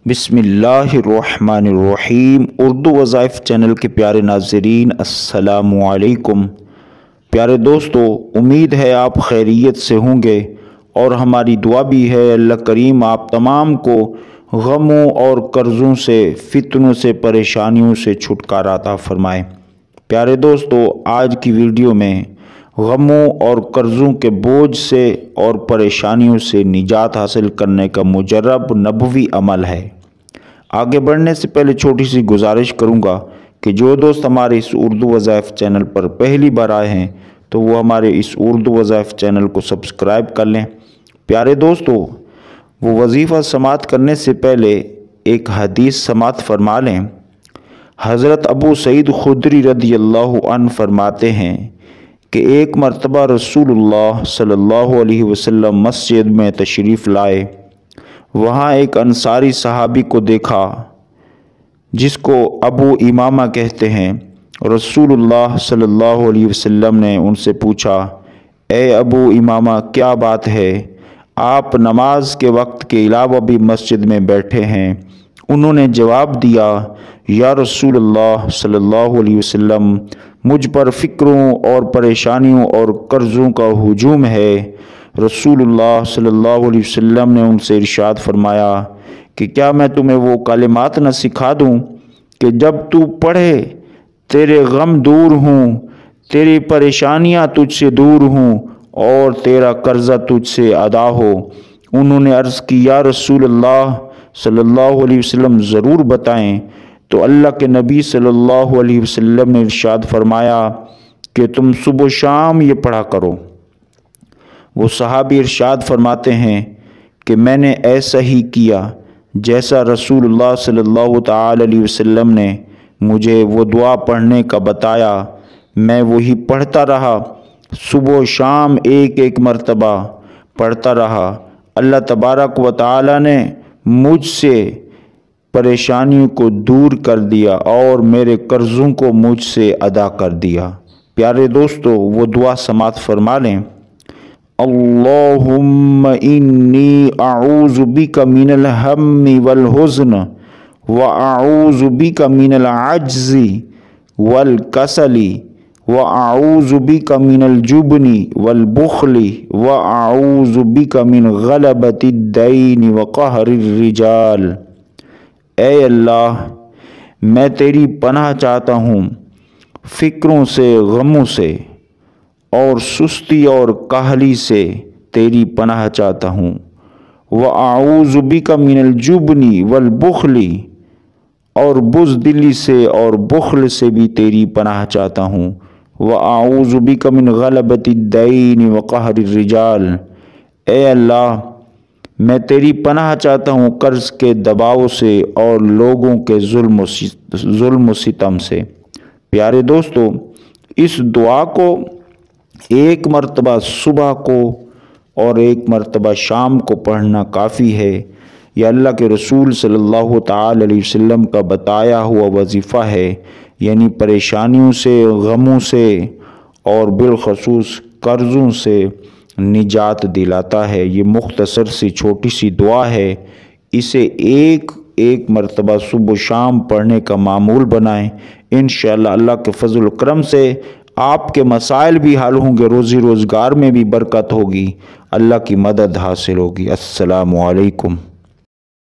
بسم اللہ الرحمن الرحیم۔ اردو وظائف چینل کے پیارے ناظرین، السلام علیکم۔ پیارے دوستو، امید ہے آپ خیریت سے ہوں گے اور ہماری دعا بھی ہے اللہ کریم آپ تمام کو غموں اور قرضوں سے، فتنوں سے، پریشانیوں سے چھٹکارا عطا فرمائے۔ پیارے دوستو، آج کی ویڈیو میں غموں اور قرضوں کے بوجھ سے اور پریشانیوں سے نجات حاصل کرنے کا مجرب نبوی عمل ہے۔ آگے بڑھنے سے پہلے چھوٹی سی گزارش کروں گا کہ جو دوست ہمارے اس اردو وظائف چینل پر پہلی بار آئے ہیں تو وہ ہمارے اس اردو وظائف چینل کو سبسکرائب کر لیں۔ پیارے دوستو، وہ وظیفہ سماعت کرنے سے پہلے ایک حدیث سماعت فرما لیں۔ حضرت ابو سعید خدری رضی اللہ عنہ فرماتے ہیں کہ ایک مرتبہ رسول اللہ صلی اللہ علیہ وسلم مسجد میں تشریف لائے۔ وہاں ایک انصاری صحابی کو دیکھا جس کو ابو امامہ کہتے ہیں۔ رسول اللہ صلی اللہ علیہ وسلم نے ان سے پوچھا، اے ابو امامہ، کیا بات ہے؟ آپ نماز کے وقت کے علاوہ بھی مسجد میں بیٹھے ہیں؟ انہوں نے جواب دیا، یا رسول اللہ صلی اللہ علیہ وسلم، مجھ پر فکروں اور پریشانیوں اور قرضوں کا ہجوم ہے۔ رسول اللہ صلی اللہ علیہ وسلم نے ان سے ارشاد فرمایا کہ کیا میں تمہیں وہ کلمات نہ سکھا دوں کہ جب تو پڑھے تیرے غم دور ہوں، تیری پریشانیاں تجھ سے دور ہوں اور تیرا قرضہ تجھ سے ادا ہو؟ انہوں نے عرض کی، یا رسول اللہ صلی اللہ علیہ وسلم، ضرور بتائیں۔ تو اللہ کے نبی صلی اللہ علیہ وسلم نے ارشاد فرمایا کہ تم صبح و شام یہ پڑھا کرو۔ وہ صحابی ارشاد فرماتے ہیں کہ میں نے ایسا ہی کیا جیسا رسول اللہ صلی اللہ تعالی علیہ وسلم نے مجھے وہ دعا پڑھنے کا بتایا۔ میں وہی پڑھتا رہا، صبح و شام ایک ایک مرتبہ پڑھتا رہا۔ اللہ تبارک و تعالی نے مجھ سے پریشانیوں کو دور کر دیا اور میرے قرضوں کو مجھ سے ادا کر دیا۔ پیارے دوستو، وہ دعا سماعت فرما لیں۔ اللہم انی اعوذ بک من الہم والحزن واعوذ بک من العجز والکسل واعوذ بک من الجبن والبخل واعوذ بک من غلبۃ الدین وقہر الرجال۔ اے اللہ، میں تیری پناہ چاہتا ہوں فکروں سے، غموں سے اور سستی اور کاہلی سے تیری پناہ چاہتا ہوں۔ وَأَعُوذُ بِكَ مِنَ الْجُبْنِ وَالْبُخْلِ، اور بزدلی سے اور بخل سے بھی تیری پناہ چاہتا ہوں۔ وَأَعُوذُ بِكَ مِنْ غَلَبَةِ الدَّيْنِ وَقَهْرِ الرِّجَالِ، اے اللہ، میں تیری پناہ چاہتا ہوں قرض کے دباؤ سے اور لوگوں کے ظلم و ستم سے۔ پیارے دوستو، اس دعا کو ایک مرتبہ صبح کو اور ایک مرتبہ شام کو پڑھنا کافی ہے۔ یہ اللہ کے رسول صلی اللہ تعالی علیہ وسلم کا بتایا ہوا وظیفہ ہے، یعنی پریشانیوں سے، غموں سے اور بالخصوص قرضوں سے نجات دلاتا ہے۔ یہ مختصر سی چھوٹی سی دعا ہے، اسے ایک ایک مرتبہ صبح و شام پڑھنے کا معمول بنائیں۔ انشاءاللہ اللہ کے فضل و کرم سے آپ کے مسائل بھی حل ہوں گے، روزی روزگار میں بھی برکت ہوگی، اللہ کی مدد حاصل ہوگی۔ السلام علیکم۔